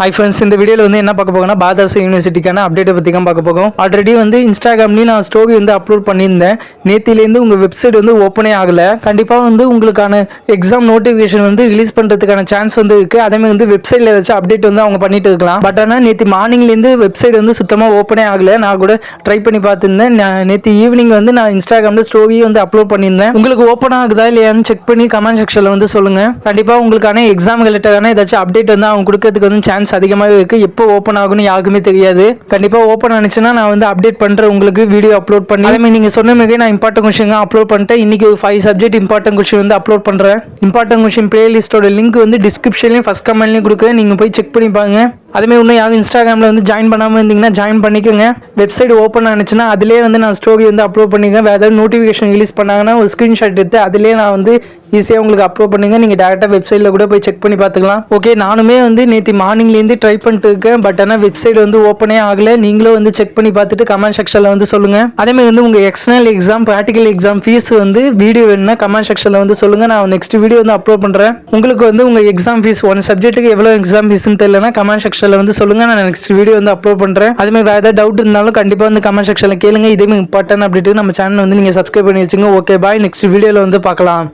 Hi friends, இந்த வீடியோவில் வந்து என்ன பார்க்க போகோம்னா பாரதாஸ் யூனிவர்சிட்டிக்கான அப்டேட்டை பற்றி தான் பார்க்க போகும். ஆல்ரெடி வந்து இன்ஸ்டாகிராம்லேயும் நான் ஸ்டோரி வந்து அப்லோட் பண்ணியிருந்தேன். நேத்திலேருந்து உங்கள் வெப்சைட் வந்து ஓப்பனே ஆகலை. கண்டிப்பாக வந்து உங்களுக்கான எக்ஸாம் நோட்டிஃபிகேஷன் வந்து ரிலீஸ் பண்ணுறதுக்கான சான்ஸ் வந்து இருக்குது. அதேமாதிரி வந்து வெப்சைட்டில் ஏதாச்சும் அப்டேட் வந்து அவங்க பண்ணிட்டு இருக்கலாம். பட் ஆனால் நேற்று மார்னிங்லேருந்து வெப்சைட் வந்து சுத்தமாக ஓப்பனே ஆகலை. நான் கூட ட்ரை பண்ணி பார்த்துருந்தேன். நேற்று ஈவினிங் வந்து நான் இன்ஸ்டாகிராமில் ஸ்டோரி வந்து அப்லோட் பண்ணியிருந்தேன். உங்களுக்கு ஓப்பன் ஆகுதா இல்லையான்னு செக் பண்ணி கமெண்ட் செக்ஷனில் வந்து சொல்லுங்கள். கண்டிப்பாக உங்களுக்கான எக்ஸாம் ரிலேட்டடான ஏதாச்சும் அப்டேட் வந்து அவங்க கொடுக்கறதுக்கு வந்து சான்ஸ் அதிகமாகவே இருக்கு. எப்போ ஓப்பன் ஆகும்னு யாருக்குமே தெரியாது. கண்டிப்பாக ஓப்பன் ஆனிச்சுன்னா நான் வந்து அப்டேட் பண்ணுறேன், உங்களுக்கு வீடியோ அப்லோட் பண்ணி. அதேமாதிரி நீங்கள் சொன்ன மாதிரி நான் இம்பார்ட்டன் கொஸ்டின் அப்லோட் பண்ணிட்டேன். இன்னைக்கு 5 சப்ஜெக்ட் இம்பார்ட்டன் கொஸ்டின் வந்து அப்லோட் பண்ணுறேன். இம்பார்ட்டன் கொஸ்டின் பிளேலிஸ்டோட லிங்க் வந்து டிஸ்கிரிப்ஷன்லையும் ஃபர்ஸ்ட் கமெண்ட்லையும் கொடுக்குறேன். நீங்கள் போய் செக் பண்ணி பாருங்க. அதேமாதிரி இன்னும் யாரும் இன்ஸ்டாகிராமில் வந்து ஜாயின் பண்ணாமல் இருந்தீங்கன்னா ஜாயின் பண்ணிக்கோங்க. வெப்சைட் ஓப்பன் ஆனிச்சுன்னா அதிலே வந்து நான் ஸ்டோரி வந்து அப்லோட் பண்ணிக்கிறேன். வேறு ஏதாவது நோட்டிஃபிகேஷன் ரிலீஸ் பண்ணாங்கன்னா ஒரு ஸ்க்ரீன்ஷாட் எடுத்து அதிலே நான் வந்து ஈஸியாக உங்களுக்கு அப்லோட் பண்ணுங்க. நீங்கள் டேரெக்டாக வெப்சைட்டில் கூட போய் செக் பண்ணி பார்த்துக்கலாம். ஓகே, நானுமே வந்து நேற்று மார்னிங்லேருந்து ட்ரை பண்ணிட்டு இருக்கேன். பட் ஆனால் வெப்சைட் வந்து ஓப்பனே ஆகலை. நீங்களும் வந்து செக் பண்ணி பார்த்துட்டு கமெண்ட் செக்ஷனில் வந்து சொல்லுங்கள். அதேமாதிரி வந்து உங்கள் external exam practical exam fees வந்து வீடியோ வேணும்னா கமெண்ட் செக்ஷனில் வந்து சொல்லுங்கள். நான் நெக்ஸ்ட் வீடியோ வந்து அப்லோட் பண்ணுறேன். உங்களுக்கு வந்து உங்கள் எக்ஸாம் ஃபீஸ் ஒன் சப்ஜெக்ட்டுக்கு எவ்வளோ எக்ஸாம் ஃபீஸ்ன்னு தெரியலனா கமெண்ட் செக்ஷனில் வந்து சொல்லுங்கள். நான் நெக்ஸ்ட் வீடியோ வந்து அப்லோட் பண்ணுறேன். அதேமாதிரி வேறு ஏதாவது டவுட் இருந்தாலும் கண்டிப்பாக வந்து கமெண்ட் செக்ஷனில் கேளுங்க. இதே இம்பார்ட்டன் அப்படின்ட்டு நம்ம சேனல் வந்து நீங்கள் சப்ஸ்கிரைப் பண்ணி வச்சுங்க. ஓகே பாய், நெக்ஸ்ட் வீடியோவில் வந்து பார்க்கலாம்.